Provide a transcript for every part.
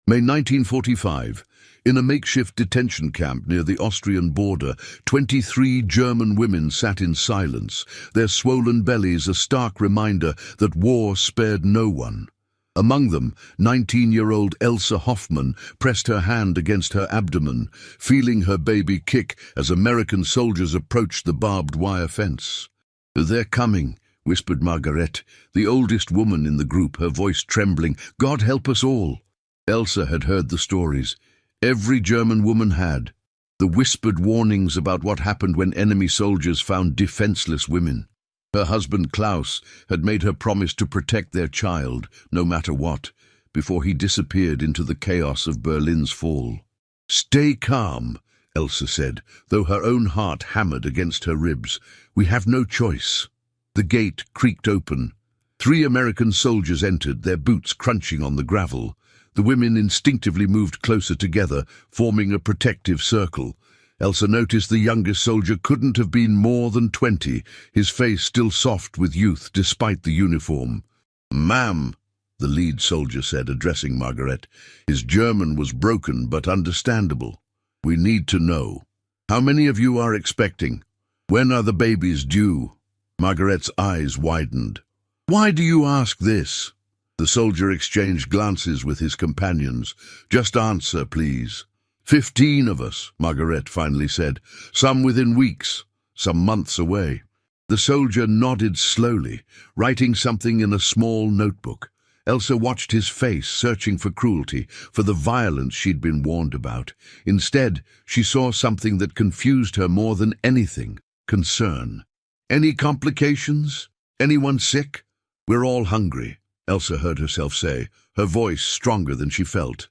May 1945. In a makeshift detention camp near the Austrian border, 23 German women sat in silence, their swollen bellies a stark reminder that war spared no one. Among them, 19-year-old Elsa Hoffmann pressed her hand against her abdomen, feeling her baby kick as American soldiers approached the barbed wire fence. "They're coming," whispered Margaret, the oldest woman in the group, her voice trembling. "God help us all." Elsa had heard the stories. Every German woman had. The whispered warnings about what happened when enemy soldiers found defenseless women. Her husband Klaus had made her promise to protect their child, no matter what, before he disappeared into the chaos of Berlin's fall. "Stay calm," Elsa said, though her own heart hammered against her ribs. "We have no choice." The gate creaked open. 3 American soldiers entered, their boots crunching on the gravel. The women instinctively moved closer together, forming a protective circle. Elsa noticed the youngest soldier couldn't have been more than 20, his face still soft with youth despite the uniform. "Ma'am," the lead soldier said, addressing Margaret. His German was broken but understandable. "We need to know. How many of you are expecting? When are the babies due?" Margaret's eyes widened. "Why do you ask this?" The soldier exchanged glances with his companions. "Just answer, please." 15 of us, Margaret finally said. "Some within weeks, some months away." The soldier nodded slowly, writing something in a small notebook. Elsa watched his face, searching for cruelty, for the violence she'd been warned about. Instead, she saw something that confused her more than anything: concern. "Any complications? Anyone sick?" "We're all hungry," Elsa heard herself say, her voice stronger than she felt.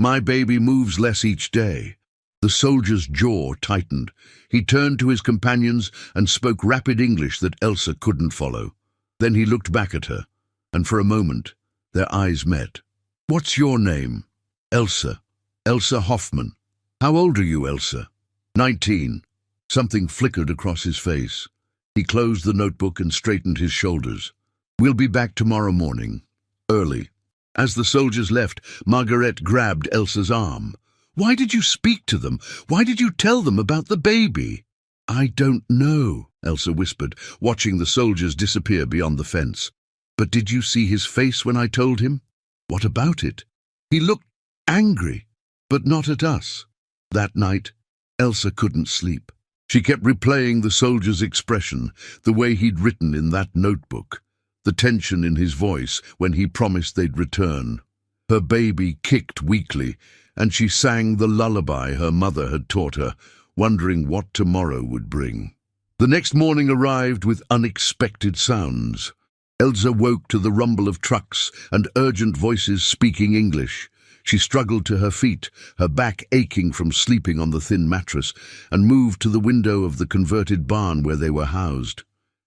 My baby moves less each day." The soldier's jaw tightened. He turned to his companions and spoke rapid English that Elsa couldn't follow. Then he looked back at her, and for a moment, their eyes met. "What's your name?" "Elsa. Elsa Hoffmann." "How old are you, Elsa?" 19. Something flickered across his face. He closed the notebook and straightened his shoulders. "We'll be back tomorrow morning. Early." As the soldiers left, Margaret grabbed Elsa's arm. "Why did you speak to them? Why did you tell them about the baby?" "I don't know," Elsa whispered, watching the soldiers disappear beyond the fence. "But did you see his face when I told him?" "What about it?" "He looked angry, but not at us." That night, Elsa couldn't sleep. She kept replaying the soldier's expression, the way he'd written in that notebook, the tension in his voice when he promised they'd return. Her baby kicked weakly, and she sang the lullaby her mother had taught her, wondering what tomorrow would bring. The next morning arrived with unexpected sounds. Elsa woke to the rumble of trucks and urgent voices speaking English. She struggled to her feet, her back aching from sleeping on the thin mattress, and moved to the window of the converted barn where they were housed.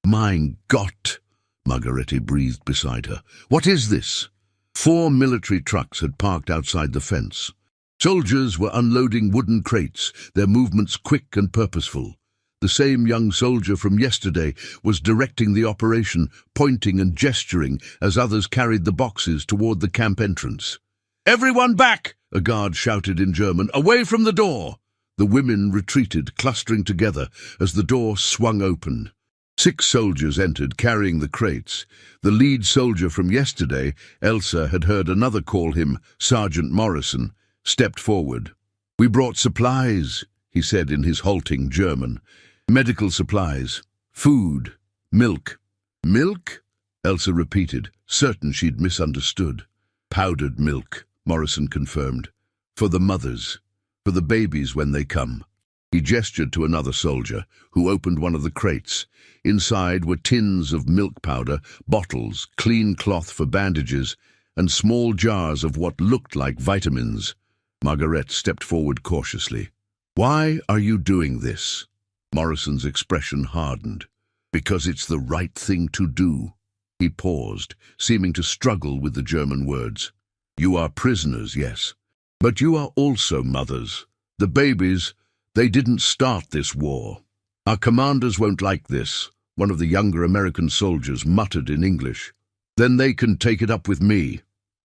"Mein Gott!" Margarete breathed beside her. "What is this?" 4 military trucks had parked outside the fence. Soldiers were unloading wooden crates, their movements quick and purposeful. The same young soldier from yesterday was directing the operation, pointing and gesturing as others carried the boxes toward the camp entrance. "Everyone back!" a guard shouted in German. "Away from the door!" The women retreated, clustering together as the door swung open. 6 soldiers entered, carrying the crates. The lead soldier from yesterday, Elsa had heard another call him Sergeant Morrison, stepped forward. "We brought supplies," he said in his halting German. "Medical supplies. Food. Milk." "Milk?" Elsa repeated, certain she'd misunderstood. "Powdered milk," Morrison confirmed. "For the mothers. For the babies when they come." He gestured to another soldier, who opened one of the crates. Inside were tins of milk powder, bottles, clean cloth for bandages, and small jars of what looked like vitamins. Margaret stepped forward cautiously. "Why are you doing this?" Morrison's expression hardened. "Because it's the right thing to do." He paused, seeming to struggle with the German words. "You are prisoners, yes, but you are also mothers. The babies, they didn't start this war. Our commanders won't like this," one of the younger American soldiers muttered in English. "Then they can take it up with me."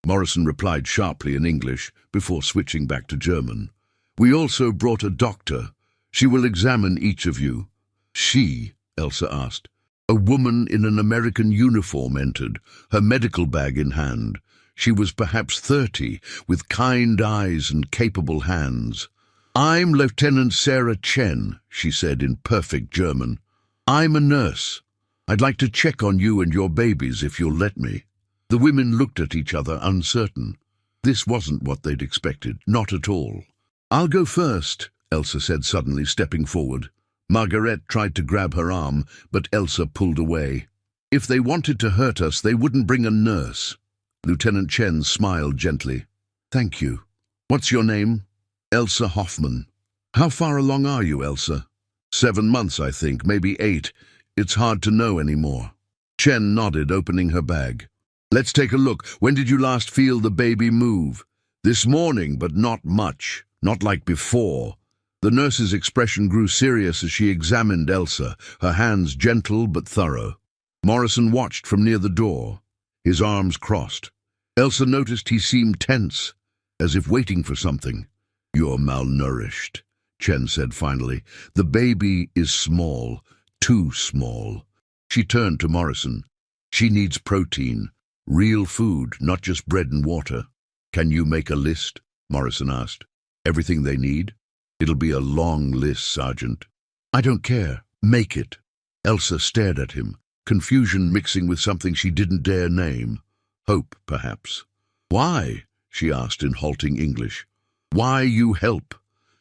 Morrison replied sharply in English before switching back to German. "We also brought a doctor. She will examine each of you." "She?" Elsa asked. A woman in an American uniform entered, her medical bag in hand. She was perhaps 30, with kind eyes and capable hands. "I'm Lieutenant Sarah Chen," she said in perfect German. "I'm a nurse. I'd like to check on you and your babies if you'll let me." The women looked at each other, uncertain. This wasn't what they'd expected, not at all. "I'll go first," Elsa said suddenly, stepping forward. Margaret tried to grab her arm, but Elsa pulled away. "If they wanted to hurt us, they wouldn't bring a nurse." Lieutenant Chen smiled gently. "Thank you. What's your name?" "Elsa Hoffman." "How far along are you, Elsa?" 7 months, I think, maybe 8. It's hard to know anymore." Chen nodded, opening her bag. "Let's take a look. When did you last feel the baby move?" "This morning, but not much. Not like before." The nurse's expression grew serious as she examined Elsa, her hands gentle but thorough. Morrison watched from near the door, his arms crossed. Elsa noticed he seemed tense, as if waiting for something. "You're malnourished," Chen said finally. "The baby is small, too small." She turned to Morrison. "She needs protein, real food, not just bread and water." "Can you make a list?" Morrison asked. "Everything they need?" "It'll be a long list, Sergeant." "I don't care. Make it." Elsa stared at him, confusion mixing with something she didn't dare name. Hope, perhaps. "Why?" she asked in halting English. "Why you help?"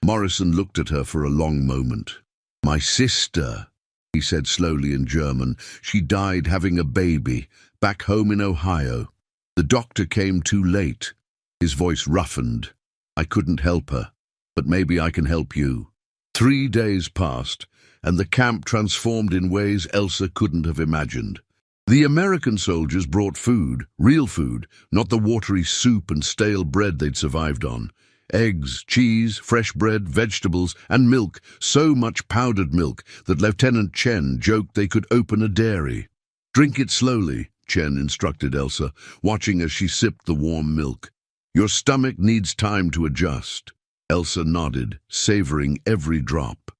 Morrison looked at her for a long moment. "My sister," he said slowly in German. "She died having a baby, back home in Ohio. The doctor came too late." His voice roughened. "I couldn't help her, but maybe I can help you." 3 days passed, and the camp transformed in ways Elsa couldn't have imagined. The American soldiers brought food, real food, not the watery soup and stale bread they'd survived on. Eggs, cheese, fresh bread, vegetables, and milk, so much powdered milk that Lieutenant Chen joked they could open a dairy. "Drink it slowly," Chen instructed Elsa, watching as she sipped the warm milk. "Your stomach needs time to adjust." Elsa nodded, savoring every drop.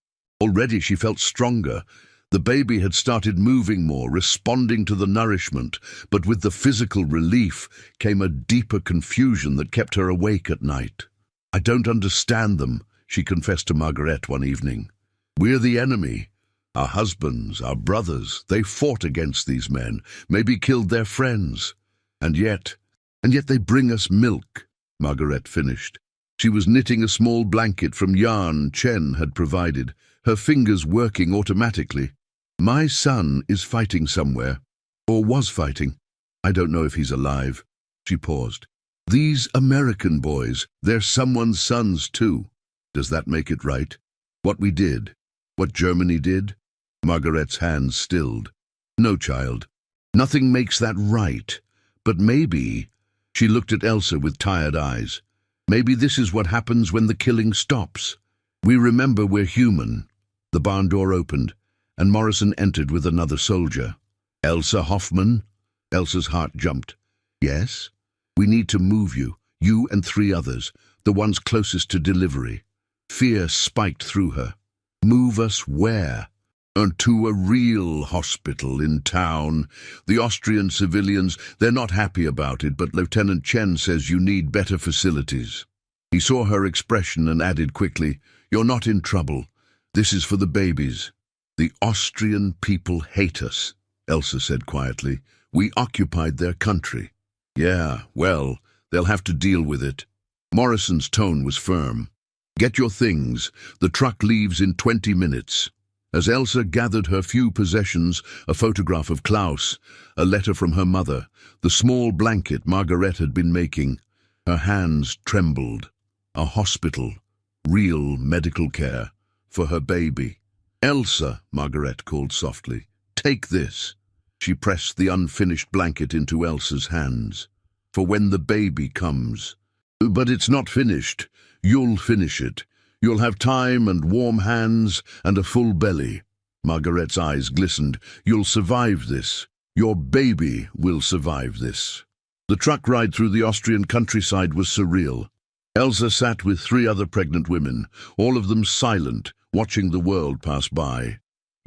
Already she felt stronger. The baby had started moving more, responding to the nourishment, but with the physical relief came a deeper confusion that kept her awake at night. "I don't understand them," she confessed to Margaret one evening. "We're the enemy. Our husbands, our brothers, they fought against these men, maybe killed their friends. And yet they bring us milk," Margaret finished. She was knitting a small blanket from yarn Chen had provided, her fingers working automatically. "My son is fighting somewhere, or was fighting. I don't know if he's alive." She paused. "These American boys, they're someone's sons too. Does that make it right? What we did, what Germany did?" Margaret's hands stilled. "No, child. Nothing makes that right. But maybe—" She looked at Elsa with tired eyes. "Maybe this is what happens when the killing stops. We remember we're human." The barn door opened, and Morrison entered with another soldier. "Elsa Hoffman?" Elsa's heart jumped. "Yes? We need to move you, you and 3 others, the ones closest to delivery." Fear spiked through her. "Move us where?" "To a real hospital in town. The Austrian civilians, they're not happy about it, but Lieutenant Chen says you need better facilities." He saw her expression and added quickly, "You're not in trouble. This is for the babies." "The Austrian people hate us," Elsa said quietly. "We occupied their country." "Yeah, well, they'll have to deal with it." Morrison's tone was firm. "Get your things. The truck leaves in 20 minutes. As Elsa gathered her few possessions, a photograph of Klaus, a letter from her mother, the small blanket Margaret had been making, her hands trembled. A hospital, real medical care, for her baby. "Elsa," Margaret called softly, "take this." She pressed the unfinished blanket into Elsa's hands. "For when the baby comes." "But it's not finished. You'll finish it. You'll have time and warm hands and a full belly." Margaret's eyes glistened. "You'll survive this. Your baby will survive this." The truck ride through the Austrian countryside was surreal. Elsa sat with 3 other pregnant women, all of them silent, watching the world pass by.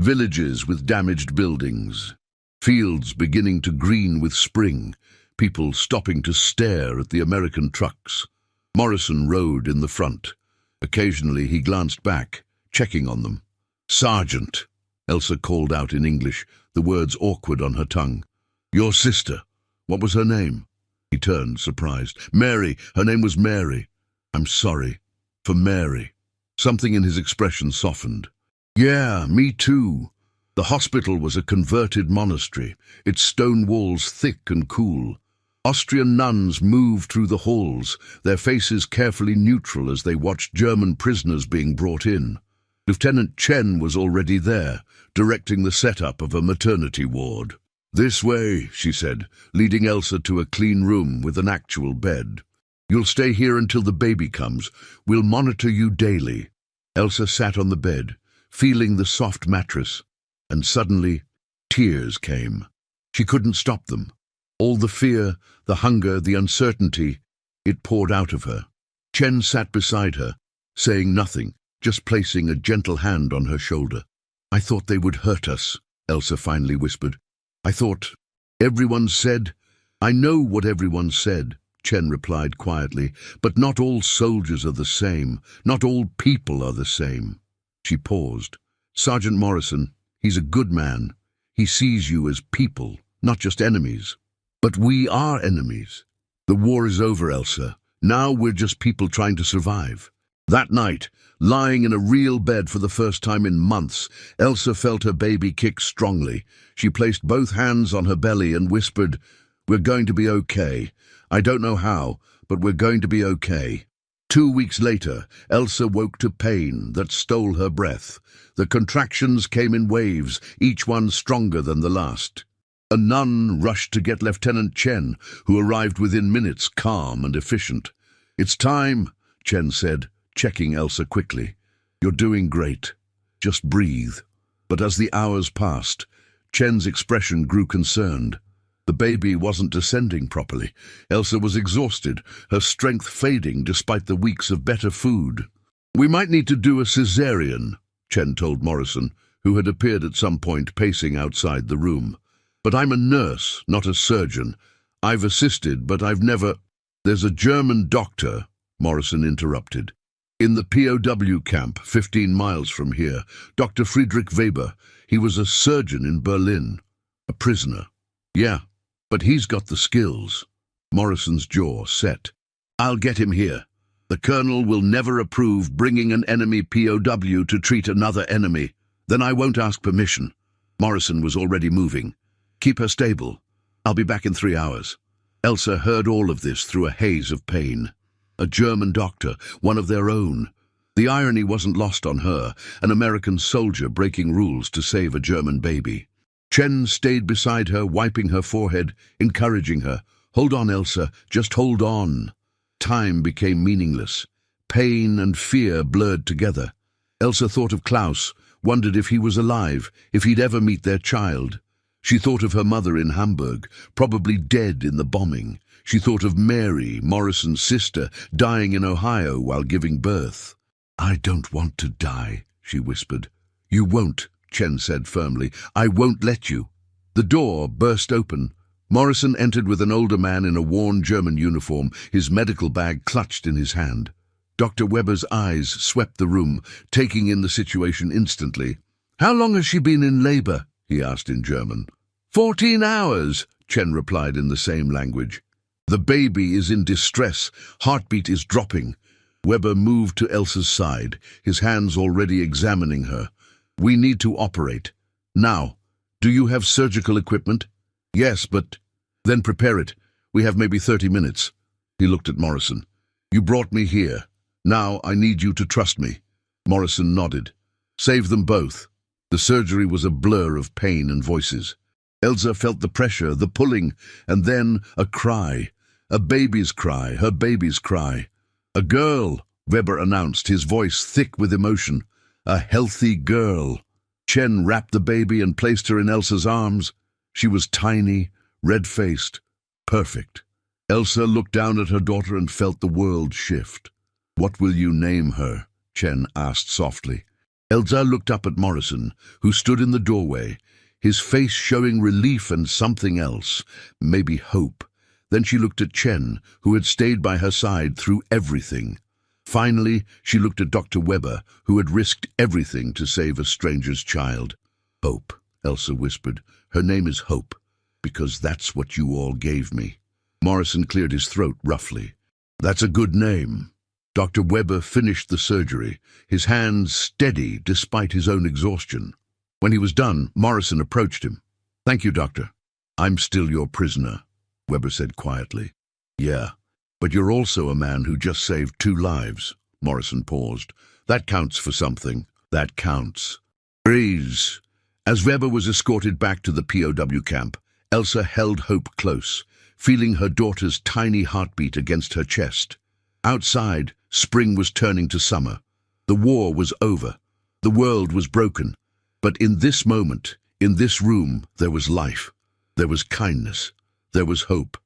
Villages with damaged buildings, fields beginning to green with spring, people stopping to stare at the American trucks. Morrison rode in the front. Occasionally he glanced back, checking on them. "Sergeant," Elsa called out in English, the words awkward on her tongue. "Your sister. What was her name?" He turned, surprised. "Mary. Her name was Mary." "I'm sorry. For Mary." Something in his expression softened. "Yeah, me too." The hospital was a converted monastery, its stone walls thick and cool. Austrian nuns moved through the halls, their faces carefully neutral as they watched German prisoners being brought in. Lieutenant Chen was already there, directing the setup of a maternity ward. "This way," she said, leading Elsa to a clean room with an actual bed. "You'll stay here until the baby comes. We'll monitor you daily." Elsa sat on the bed, feeling the soft mattress, and suddenly tears came. She couldn't stop them. All the fear, the hunger, the uncertainty, it poured out of her. Chen sat beside her, saying nothing, just placing a gentle hand on her shoulder. "I thought they would hurt us," Elsa finally whispered. "I thought everyone said—" "I know what everyone said," Chen replied quietly, "but not all soldiers are the same. Not all people are the same." She paused. "Sergeant Morrison, he's a good man. He sees you as people, not just enemies." "But we are enemies." "The war is over, Elsa. Now we're just people trying to survive." That night, lying in a real bed for the first time in months, Elsa felt her baby kick strongly. She placed both hands on her belly and whispered, "We're going to be okay. I don't know how, but we're going to be okay." 2 weeks later, Elsa woke to pain that stole her breath. The contractions came in waves, each one stronger than the last. A nun rushed to get Lieutenant Chen, who arrived within minutes, calm and efficient. "It's time," Chen said, checking Elsa quickly. "You're doing great. Just breathe." But as the hours passed, Chen's expression grew concerned. The baby wasn't descending properly. Elsa was exhausted, her strength fading despite the weeks of better food. "We might need to do a cesarean," Chen told Morrison, who had appeared at some point pacing outside the room. "But I'm a nurse, not a surgeon. I've assisted, but I've never—" "There's a German doctor," Morrison interrupted. "In the POW camp, 15 miles from here, Dr. Friedrich Weber. He was a surgeon in Berlin. A prisoner." "Yeah, but he's got the skills." Morrison's jaw set. "I'll get him here. The colonel will never approve bringing an enemy POW to treat another enemy. Then I won't ask permission." Morrison was already moving. "Keep her stable. I'll be back in 3 hours." Elsa heard all of this through a haze of pain. A German doctor, one of their own. The irony wasn't lost on her, an American soldier breaking rules to save a German baby. Chen stayed beside her, wiping her forehead, encouraging her. "Hold on, Elsa, just hold on." Time became meaningless. Pain and fear blurred together. Elsa thought of Klaus, wondered if he was alive, if he'd ever meet their child. She thought of her mother in Hamburg, probably dead in the bombing. She thought of Mary, Morrison's sister, dying in Ohio while giving birth. "I don't want to die," she whispered. "You won't," Chen said firmly. "I won't let you." The door burst open. Morrison entered with an older man in a worn German uniform, his medical bag clutched in his hand. Dr. Weber's eyes swept the room, taking in the situation instantly. "How long has she been in labor?" he asked in German. 14 hours, Chen replied in the same language. "The baby is in distress. Heartbeat is dropping." Weber moved to Elsa's side, his hands already examining her. "We need to operate. Now. Do you have surgical equipment?" "Yes, but—" "Then prepare it. We have maybe 30 minutes. He looked at Morrison. "You brought me here. Now I need you to trust me." Morrison nodded. "Save them both." The surgery was a blur of pain and voices. Elsa felt the pressure, the pulling, and then a cry. A baby's cry, her baby's cry. "A girl," Weber announced, his voice thick with emotion. "A healthy girl." Chen wrapped the baby and placed her in Elsa's arms. She was tiny, red-faced, perfect. Elsa looked down at her daughter and felt the world shift. "What will you name her?" Chen asked softly. Elsa looked up at Morrison, who stood in the doorway, his face showing relief and something else, maybe hope. Then she looked at Chen, who had stayed by her side through everything. Finally, she looked at Dr. Weber, who had risked everything to save a stranger's child. "Hope," Elsa whispered. "Her name is Hope, because that's what you all gave me." Morrison cleared his throat roughly. "That's a good name." Dr. Weber finished the surgery, his hands steady despite his own exhaustion. When he was done, Morrison approached him. "Thank you, Doctor." "I'm still your prisoner," Weber said quietly. "Yeah, but you're also a man who just saved 2 lives." Morrison paused. "That counts for something. That counts." "Freeze." As Weber was escorted back to the POW camp, Elsa held Hope close, feeling her daughter's tiny heartbeat against her chest. Outside, spring was turning to summer. The war was over. The world was broken. But in this moment, in this room, there was life. There was kindness. There was hope.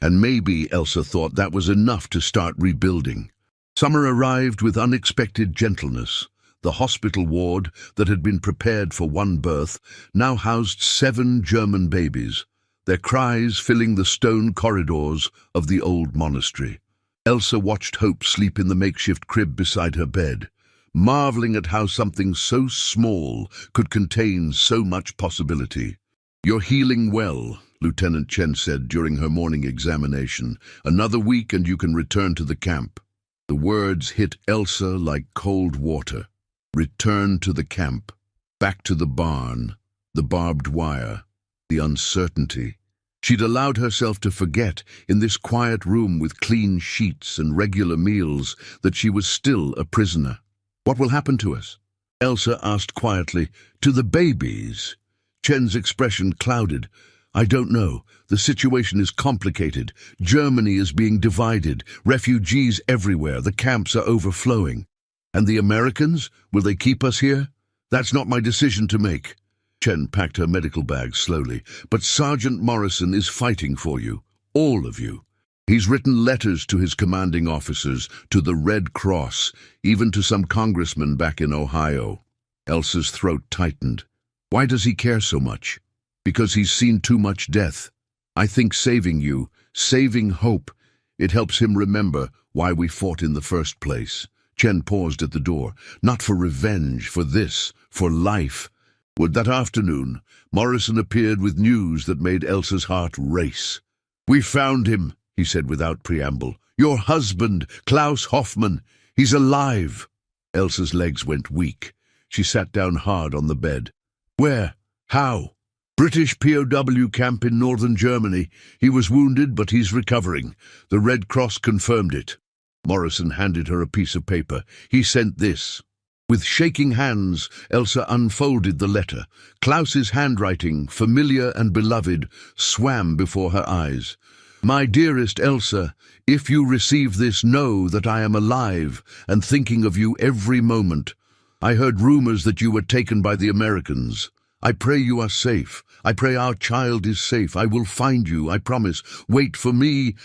And maybe Elsa thought that was enough to start rebuilding. Summer arrived with unexpected gentleness. The hospital ward that had been prepared for 1 birth now housed 7 German babies, their cries filling the stone corridors of the old monastery. Elsa watched Hope sleep in the makeshift crib beside her bed, marveling at how something so small could contain so much possibility. "You're healing well," Lieutenant Chen said during her morning examination. "Another week and you can return to the camp." The words hit Elsa like cold water. Return to the camp, back to the barn, the barbed wire, the uncertainty. She'd allowed herself to forget, in this quiet room with clean sheets and regular meals, that she was still a prisoner. "What will happen to us?" Elsa asked quietly. "To the babies?" Chen's expression clouded. "I don't know. The situation is complicated. Germany is being divided. Refugees everywhere. The camps are overflowing. And the Americans? Will they keep us here? That's not my decision to make." Chen packed her medical bag slowly. "But Sergeant Morrison is fighting for you. All of you. He's written letters to his commanding officers, to the Red Cross, even to some congressmen back in Ohio." Elsa's throat tightened. "Why does he care so much?" "Because he's seen too much death. I think saving you, saving Hope, it helps him remember why we fought in the first place." Chen paused at the door. "Not for revenge, for this, for life." That afternoon, Morrison appeared with news that made Elsa's heart race. "We found him," he said without preamble. "Your husband, Klaus Hoffmann. He's alive." Elsa's legs went weak. She sat down hard on the bed. "Where? How?" "British POW camp in northern Germany. He was wounded, but he's recovering. The Red Cross confirmed it." Morrison handed her a piece of paper. "He sent this." With shaking hands, Elsa unfolded the letter. Klaus's handwriting, familiar and beloved, swam before her eyes. "My dearest Elsa, if you receive this, know that I am alive and thinking of you every moment. I heard rumors that you were taken by the Americans. I pray you are safe. I pray our child is safe. I will find you, I promise. Wait for me.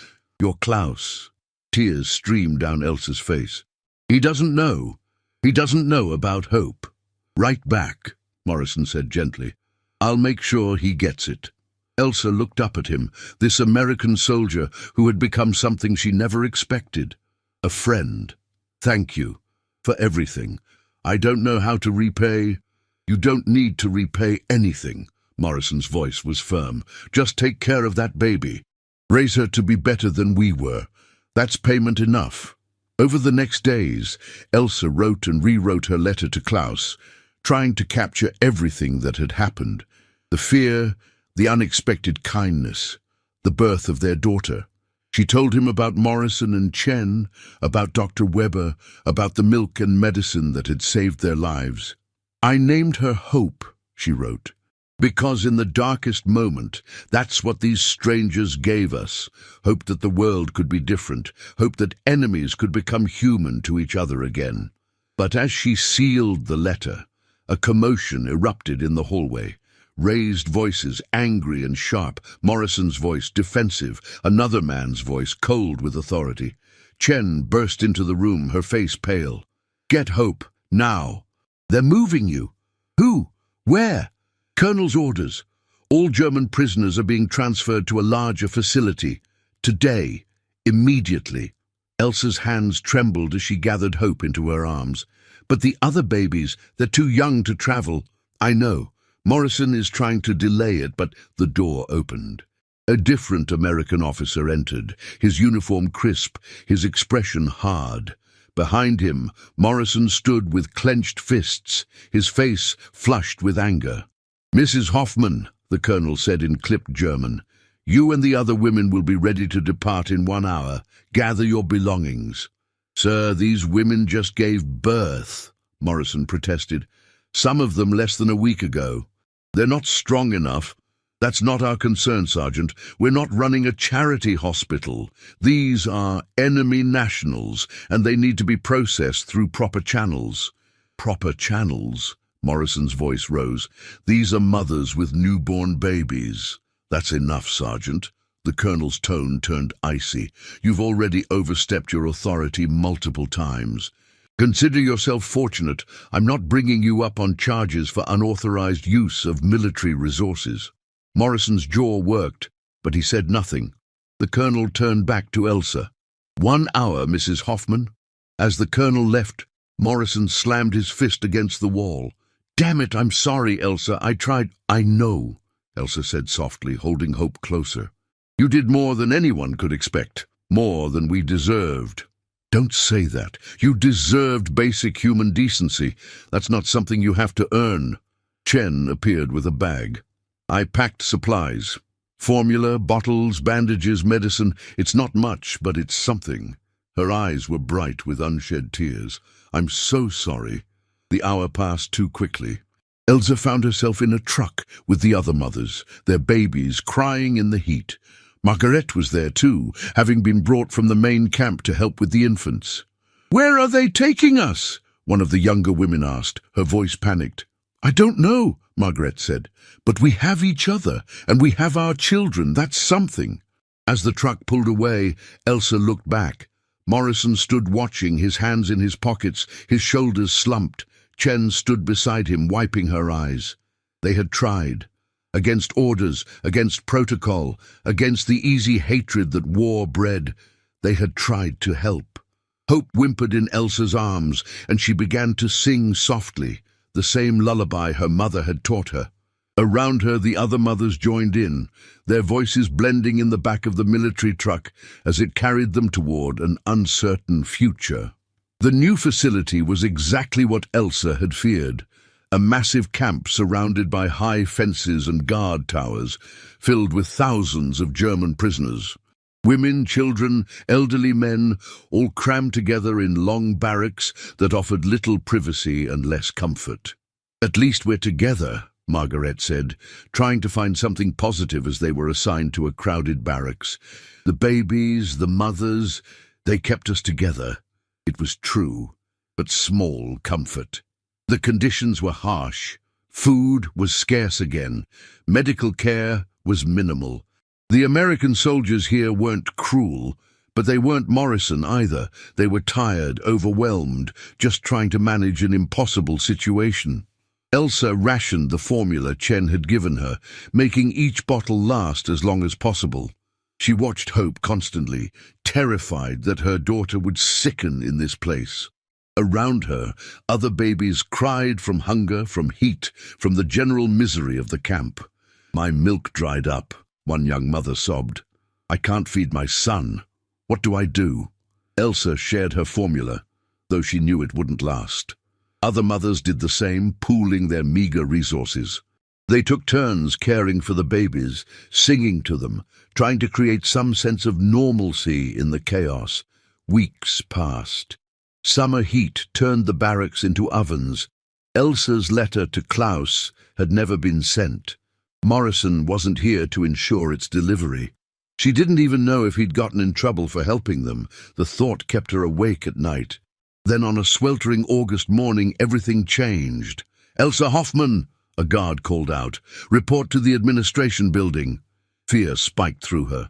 Your Klaus." Tears streamed down Elsa's face. "He doesn't know. He doesn't know about Hope." "Right back," Morrison said gently. "I'll make sure he gets it." Elsa looked up at him, this American soldier who had become something she never expected. A friend. "Thank you for everything. I don't know how to repay." "You don't need to repay anything." Morrison's voice was firm. "Just take care of that baby. Raise her to be better than we were. That's payment enough." Over the next days, Elsa wrote and rewrote her letter to Klaus, trying to capture everything that had happened. The fear, the unexpected kindness, the birth of their daughter. She told him about Morrison and Chen, about Dr. Weber, about the milk and medicine that had saved their lives. "I named her Hope," she wrote, "because in the darkest moment, that's what these strangers gave us. Hope that the world could be different. Hope that enemies could become human to each other again." But as she sealed the letter, a commotion erupted in the hallway. Raised voices, angry and sharp. Morrison's voice, defensive. Another man's voice, cold with authority. Chen burst into the room, her face pale. "Get Hope, now." "They're moving you." "Who? Where?" "Colonel's orders. All German prisoners are being transferred to a larger facility. Today. Immediately." Elsa's hands trembled as she gathered Hope into her arms. "But the other babies, they're too young to travel." "I know. Morrison is trying to delay it," but the door opened. A different American officer entered, his uniform crisp, his expression hard. Behind him, Morrison stood with clenched fists, his face flushed with anger. "Mrs. Hoffman," the colonel said in clipped German, "you and the other women will be ready to depart in 1 hour. Gather your belongings." "Sir, these women just gave birth," Morrison protested. "Some of them less than a week ago. They're not strong enough." "That's not our concern, Sergeant. We're not running a charity hospital. These are enemy nationals, and they need to be processed through proper channels." "Proper channels?" Morrison's voice rose. "These are mothers with newborn babies." "That's enough, Sergeant." The colonel's tone turned icy. "You've already overstepped your authority multiple times. Consider yourself fortunate. I'm not bringing you up on charges for unauthorized use of military resources." Morrison's jaw worked, but he said nothing. The colonel turned back to Elsa. 1 hour, Mrs. Hoffman." As the colonel left, Morrison slammed his fist against the wall. "Damn it, I'm sorry, Elsa. I tried—" "I know," Elsa said softly, holding Hope closer. "You did more than anyone could expect, more than we deserved." "Don't say that. You deserved basic human decency. That's not something you have to earn." Chen appeared with a bag. "I packed supplies. Formula, bottles, bandages, medicine. It's not much, but it's something." Her eyes were bright with unshed tears. "I'm so sorry." The hour passed too quickly. Elsa found herself in a truck with the other mothers, their babies crying in the heat. Margaret was there too, having been brought from the main camp to help with the infants. "Where are they taking us?" one of the younger women asked, her voice panicked. "I don't know," Margaret said, "but we have each other, and we have our children. That's something." As the truck pulled away, Elsa looked back. Morrison stood watching, his hands in his pockets, his shoulders slumped. Chen stood beside him, wiping her eyes. They had tried. Against orders, against protocol, against the easy hatred that war bred, they had tried to help. Hope whimpered in Elsa's arms, and she began to sing softly, the same lullaby her mother had taught her. Around her, the other mothers joined in, their voices blending in the back of the military truck as it carried them toward an uncertain future. The new facility was exactly what Elsa had feared. A massive camp surrounded by high fences and guard towers, filled with thousands of German prisoners. Women, children, elderly men, all crammed together in long barracks that offered little privacy and less comfort. "At least we're together," Margaret said, trying to find something positive as they were assigned to a crowded barracks. "The babies, the mothers, they kept us together." It was true, but small comfort. The conditions were harsh. Food was scarce again. Medical care was minimal. The American soldiers here weren't cruel, but they weren't Morrison either. They were tired, overwhelmed, just trying to manage an impossible situation. Elsa rationed the formula Chen had given her, making each bottle last as long as possible. She watched Hope constantly, terrified that her daughter would sicken in this place. Around her, other babies cried from hunger, from heat, from the general misery of the camp. "My milk dried up," one young mother sobbed. "I can't feed my son. What do I do?" Elsa shared her formula, though she knew it wouldn't last. Other mothers did the same, pooling their meager resources. They took turns caring for the babies, singing to them, trying to create some sense of normalcy in the chaos. Weeks passed. Summer heat turned the barracks into ovens. Elsa's letter to Klaus had never been sent. Morrison wasn't here to ensure its delivery. She didn't even know if he'd gotten in trouble for helping them. The thought kept her awake at night. Then on a sweltering August morning, everything changed. "Elsa Hoffman!" a guard called out. "Report to the administration building." Fear spiked through her.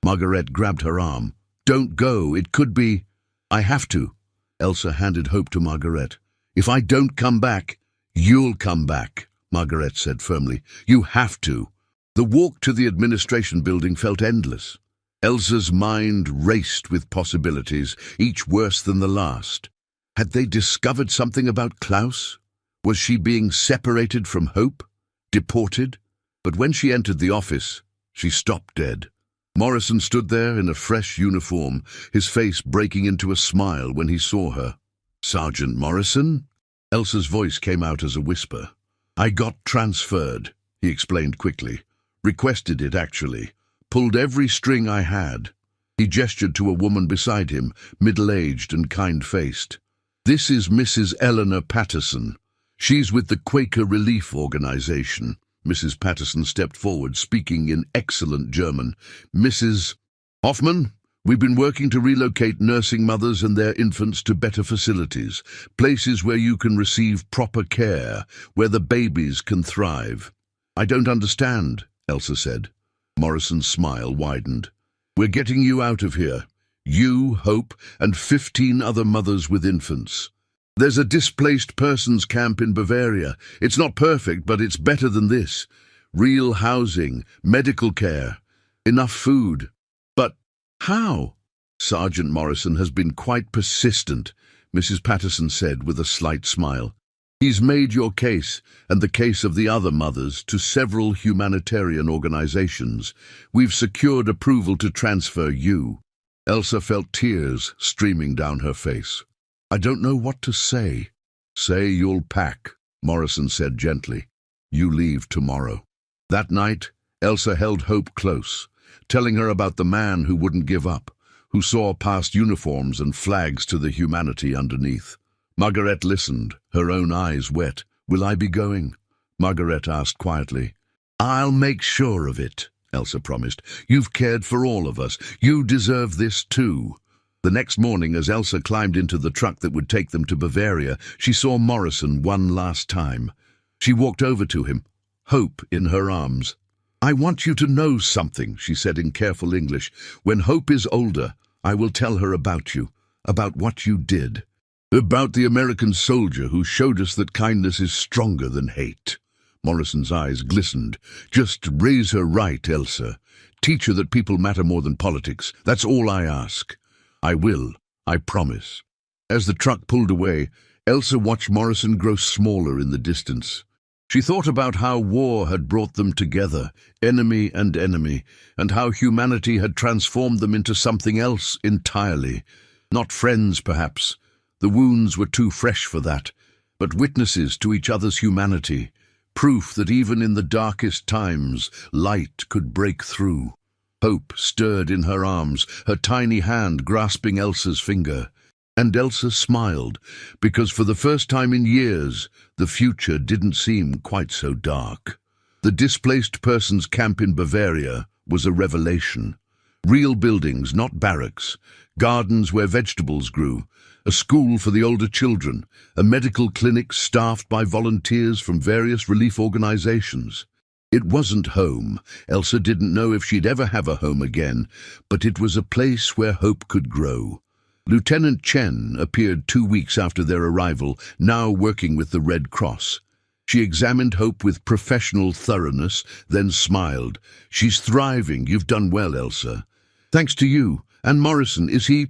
Margaret grabbed her arm. "Don't go, it could be—" "I have to." Elsa handed Hope to Margaret. "If I don't come back, you'll come back," Margaret said firmly. "You have to." The walk to the administration building felt endless. Elsa's mind raced with possibilities, each worse than the last. Had they discovered something about Klaus? Was she being separated from Hope? Deported? But when she entered the office, she stopped dead. Morrison stood there in a fresh uniform, his face breaking into a smile when he saw her. "Sergeant Morrison?" Elsa's voice came out as a whisper. "I got transferred," he explained quickly. "Requested it, actually. Pulled every string I had." He gestured to a woman beside him, middle-aged and kind-faced. "This is Mrs. Eleanor Patterson. She's with the Quaker Relief Organization." Mrs. Patterson stepped forward, speaking in excellent German. "Mrs. Hoffman, we've been working to relocate nursing mothers and their infants to better facilities, places where you can receive proper care, where the babies can thrive." "I don't understand," Elsa said. Morrison's smile widened. "We're getting you out of here. You, Hope, and 15 other mothers with infants. There's a displaced persons camp in Bavaria. It's not perfect, but it's better than this. Real housing, medical care, enough food." "But how?" "Sergeant Morrison has been quite persistent," Mrs. Patterson said with a slight smile. "He's made your case, and the case of the other mothers, to several humanitarian organizations. We've secured approval to transfer you." Elsa felt tears streaming down her face. "I don't know what to say." "Say you'll pack," Morrison said gently. "You leave tomorrow." That night, Elsa held Hope close, telling her about the man who wouldn't give up, who saw past uniforms and flags to the humanity underneath. Margaret listened, her own eyes wet. "Will I be going?" Margaret asked quietly. "I'll make sure of it," Elsa promised. "You've cared for all of us. You deserve this too." The next morning, as Elsa climbed into the truck that would take them to Bavaria, she saw Morrison one last time. She walked over to him, Hope in her arms. "I want you to know something," she said in careful English. "When Hope is older, I will tell her about you, about what you did. About the American soldier who showed us that kindness is stronger than hate." Morrison's eyes glistened. "Just raise her right, Elsa. Teach her that people matter more than politics. That's all I ask." "I will, I promise." As the truck pulled away, Elsa watched Morrison grow smaller in the distance. She thought about how war had brought them together, enemy, and how humanity had transformed them into something else entirely. Not friends, perhaps. The wounds were too fresh for that, but witnesses to each other's humanity, proof that even in the darkest times, light could break through. Hope stirred in her arms, her tiny hand grasping Elsa's finger. And Elsa smiled, because for the first time in years, the future didn't seem quite so dark. The displaced persons camp in Bavaria was a revelation. Real buildings, not barracks, gardens where vegetables grew, a school for the older children, a medical clinic staffed by volunteers from various relief organizations. It wasn't home. Elsa didn't know if she'd ever have a home again, but it was a place where hope could grow. Lieutenant Chen appeared 2 weeks after their arrival, now working with the Red Cross. She examined Hope with professional thoroughness, then smiled. "She's thriving. You've done well, Elsa." "Thanks to you. And Morrison, is he—"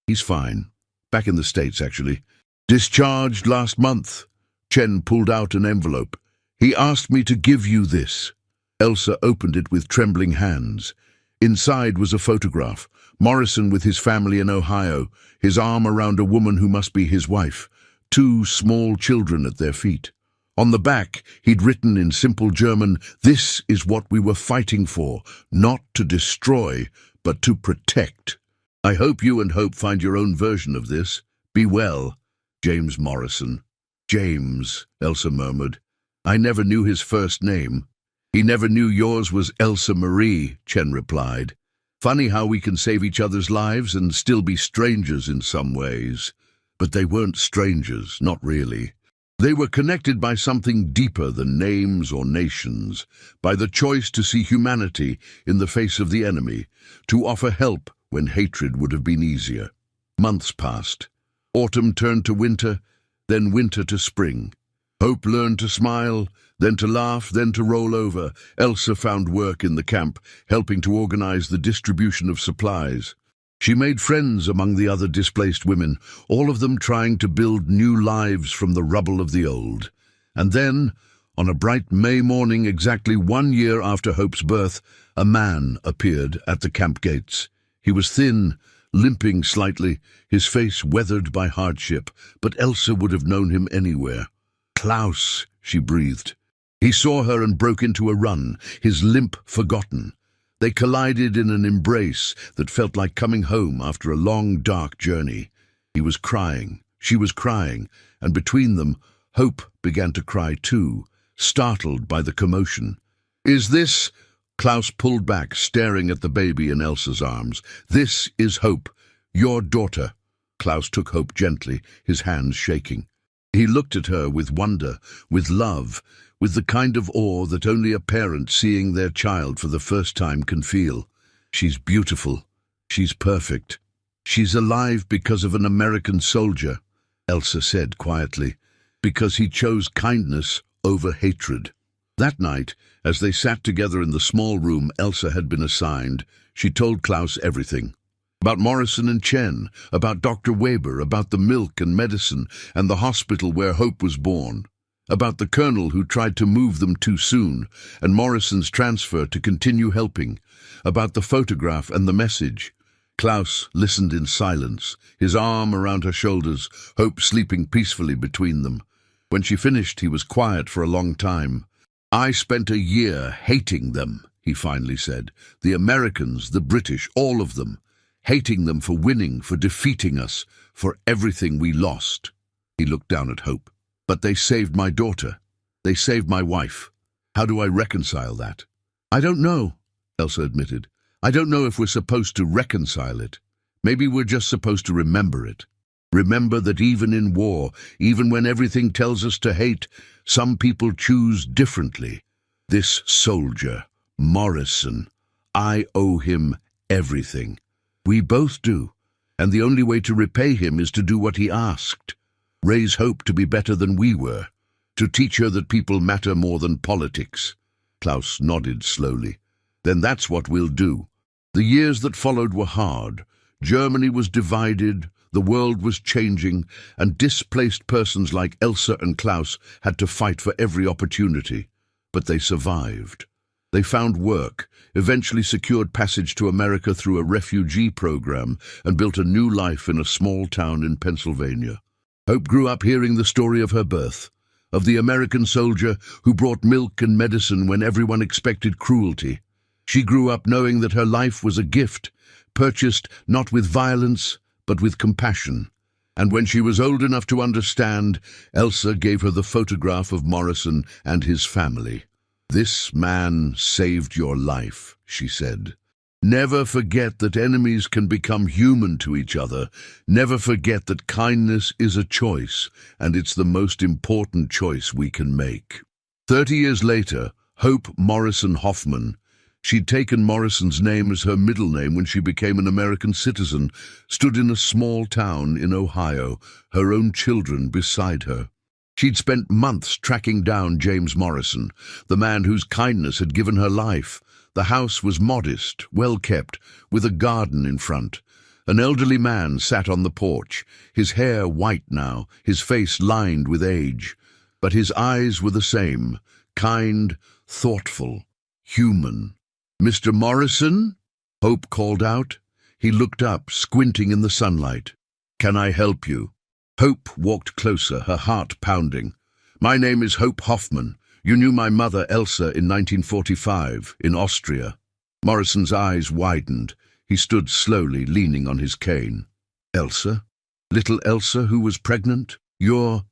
"He's fine. Back in the States, actually. Discharged last month." Chen pulled out an envelope. "He asked me to give you this." Elsa opened it with trembling hands. Inside was a photograph. Morrison with his family in Ohio, his arm around a woman who must be his wife, 2 small children at their feet. On the back, he'd written in simple German, "This is what we were fighting for, not to destroy, but to protect. I hope you and Hope find your own version of this. Be well, James Morrison." "James," Elsa murmured. "I never knew his first name." "He never knew yours was Elsa Marie," Chen replied. "Funny how we can save each other's lives and still be strangers in some ways." But they weren't strangers, not really. They were connected by something deeper than names or nations, by the choice to see humanity in the face of the enemy, to offer help when hatred would have been easier. Months passed. Autumn turned to winter, then winter to spring. Hope learned to smile, then to laugh, then to roll over. Elsa found work in the camp, helping to organize the distribution of supplies. She made friends among the other displaced women, all of them trying to build new lives from the rubble of the old. And then, on a bright May morning exactly 1 year after Hope's birth, a man appeared at the camp gates. He was thin, limping slightly, his face weathered by hardship, but Elsa would have known him anywhere. "Klaus," she breathed. He saw her and broke into a run, his limp forgotten. They collided in an embrace that felt like coming home after a long, dark journey. He was crying, she was crying, and between them, Hope began to cry too, startled by the commotion. "Is this—" Klaus pulled back, staring at the baby in Elsa's arms. "This is Hope, your daughter." Klaus took Hope gently, his hands shaking. He looked at her with wonder, with love, with the kind of awe that only a parent seeing their child for the first time can feel. "She's beautiful. She's perfect. She's alive because of an American soldier," Elsa said quietly, "because he chose kindness over hatred." That night, as they sat together in the small room Elsa had been assigned, she told Klaus everything. About Morrison and Chen, about Dr. Weber, about the milk and medicine and the hospital where Hope was born, about the colonel who tried to move them too soon and Morrison's transfer to continue helping, about the photograph and the message. Klaus listened in silence, his arm around her shoulders, Hope sleeping peacefully between them. When she finished, he was quiet for a long time. "I spent a year hating them," he finally said. "The Americans, the British, all of them. Hating them for winning, for defeating us, for everything we lost." He looked down at Hope. "But they saved my daughter. They saved my wife. How do I reconcile that?" "I don't know," Elsa admitted. "I don't know if we're supposed to reconcile it. Maybe we're just supposed to remember it. Remember that even in war, even when everything tells us to hate, some people choose differently. This soldier, Morrison, I owe him everything. We both do, and the only way to repay him is to do what he asked. Raise Hope to be better than we were, to teach her that people matter more than politics." Klaus nodded slowly. "Then that's what we'll do." The years that followed were hard. Germany was divided, the world was changing, and displaced persons like Elsa and Klaus had to fight for every opportunity. But they survived. They found work, eventually secured passage to America through a refugee program, and built a new life in a small town in Pennsylvania. Hope grew up hearing the story of her birth, of the American soldier who brought milk and medicine when everyone expected cruelty. She grew up knowing that her life was a gift, purchased not with violence, but with compassion. And when she was old enough to understand, Elsa gave her the photograph of Morrison and his family. "This man saved your life," she said. "Never forget that enemies can become human to each other. Never forget that kindness is a choice, and it's the most important choice we can make." 30 years later, Hope Morrison Hoffman, she'd taken Morrison's name as her middle name when she became an American citizen, stood in a small town in Ohio, her own children beside her. She'd spent months tracking down James Morrison, the man whose kindness had given her life. The house was modest, well-kept, with a garden in front. An elderly man sat on the porch, his hair white now, his face lined with age. But his eyes were the same, kind, thoughtful, human. "Mr. Morrison?" Hope called out. He looked up, squinting in the sunlight. "Can I help you?" Hope walked closer, her heart pounding. "My name is Hope Hoffman. You knew my mother, Elsa, in 1945, in Austria." Morrison's eyes widened. He stood slowly, leaning on his cane. "Elsa? Little Elsa who was pregnant? You're—"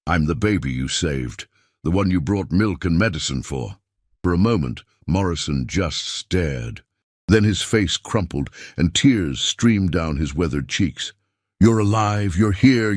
"I'm the baby you saved, the one you brought milk and medicine for." For a moment, Morrison just stared. Then his face crumpled, and tears streamed down his weathered cheeks. "You're alive, you're here,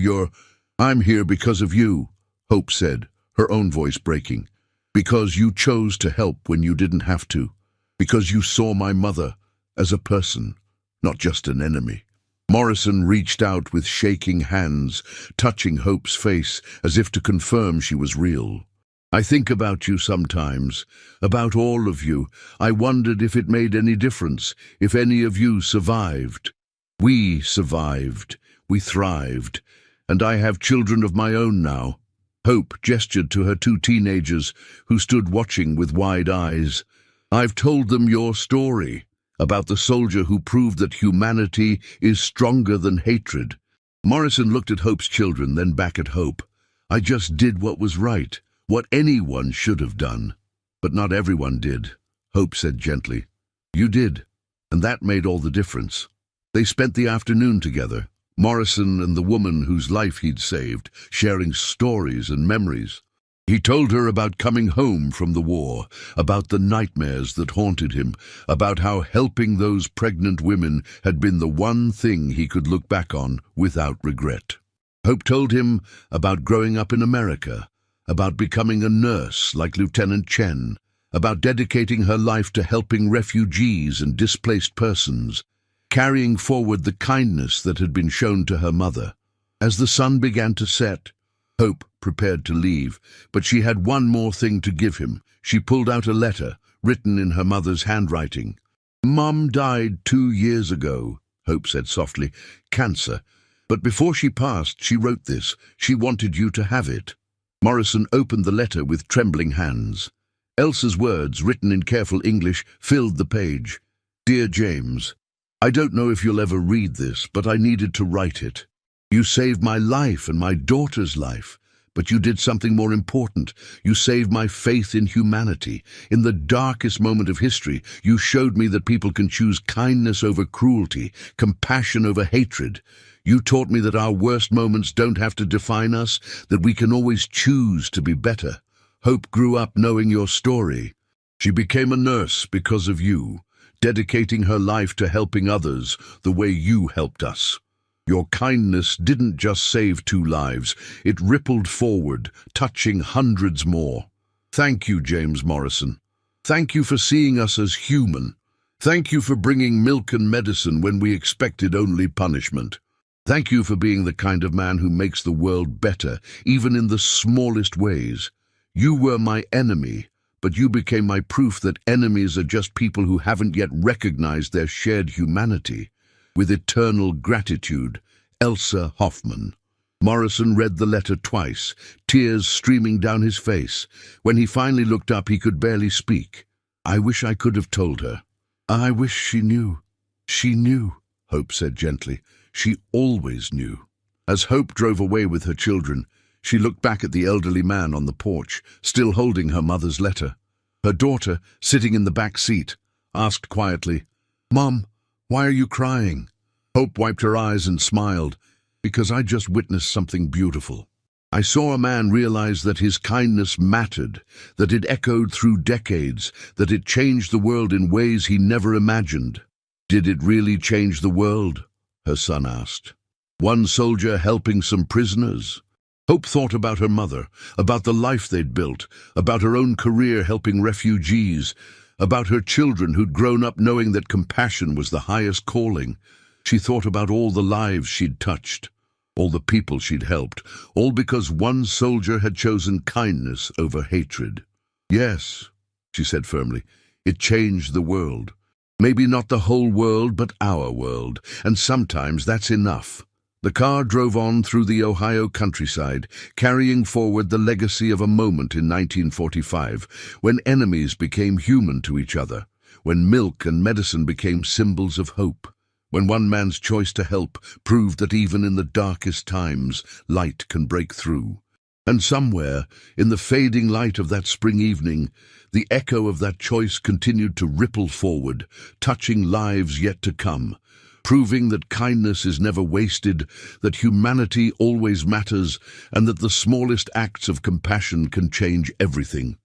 "I'm here because of you," Hope said, her own voice breaking. Because you chose to help when you didn't have to. Because you saw my mother as a person, not just an enemy. Morrison reached out with shaking hands, touching Hope's face as if to confirm she was real. I think about you sometimes, about all of you. I wondered if it made any difference, if any of you survived. We survived, we thrived, and I have children of my own now. Hope gestured to her two teenagers who stood watching with wide eyes. I've told them your story, about the soldier who proved that humanity is stronger than hatred. Morrison looked at Hope's children, then back at Hope. I just did what was right, what anyone should have done. But not everyone did, Hope said gently. You did, and that made all the difference. They spent the afternoon together, Morrison and the woman whose life he'd saved, sharing stories and memories. He told her about coming home from the war, about the nightmares that haunted him, about how helping those pregnant women had been the one thing he could look back on without regret. Hope told him about growing up in America, about becoming a nurse like Lieutenant Chen, about dedicating her life to helping refugees and displaced persons, carrying forward the kindness that had been shown to her mother. As the sun began to set, Hope prepared to leave, but she had one more thing to give him. She pulled out a letter, written in her mother's handwriting. Mom died 2 years ago, Hope said softly. Cancer. But before she passed, she wrote this. She wanted you to have it. Morrison opened the letter with trembling hands. Elsa's words, written in careful English, filled the page. Dear James, I don't know if you'll ever read this, but I needed to write it. You saved my life and my daughter's life, but you did something more important. You saved my faith in humanity. In the darkest moment of history, you showed me that people can choose kindness over cruelty, compassion over hatred. You taught me that our worst moments don't have to define us, that we can always choose to be better. Hope grew up knowing your story. She became a nurse because of you, dedicating her life to helping others the way you helped us. Your kindness didn't just save 2 lives, it rippled forward, touching hundreds more. Thank you, James Morrison. Thank you for seeing us as human. Thank you for bringing milk and medicine when we expected only punishment. Thank you for being the kind of man who makes the world better, even in the smallest ways. You were my enemy, but you became my proof that enemies are just people who haven't yet recognized their shared humanity. With eternal gratitude, Elsa Hoffman. Morrison read the letter twice, tears streaming down his face. When he finally looked up, he could barely speak. I wish I could have told her. I wish she knew. She knew, Hope said gently. She always knew. As Hope drove away with her children, she looked back at the elderly man on the porch, still holding her mother's letter. Her daughter, sitting in the back seat, asked quietly, Mom, why are you crying? Hope wiped her eyes and smiled. Because I just witnessed something beautiful. I saw a man realize that his kindness mattered, that it echoed through decades, that it changed the world in ways he never imagined. Did it really change the world? Her son asked. One soldier helping some prisoners? Hope thought about her mother, about the life they'd built, about her own career helping refugees, about her children who'd grown up knowing that compassion was the highest calling. She thought about all the lives she'd touched, all the people she'd helped, all because one soldier had chosen kindness over hatred. Yes, she said firmly, it changed the world. Maybe not the whole world, but our world, and sometimes that's enough. The car drove on through the Ohio countryside, carrying forward the legacy of a moment in 1945, when enemies became human to each other, when milk and medicine became symbols of hope, when one man's choice to help proved that even in the darkest times, light can break through. And somewhere, in the fading light of that spring evening, the echo of that choice continued to ripple forward, touching lives yet to come, proving that kindness is never wasted, that humanity always matters, and that the smallest acts of compassion can change everything.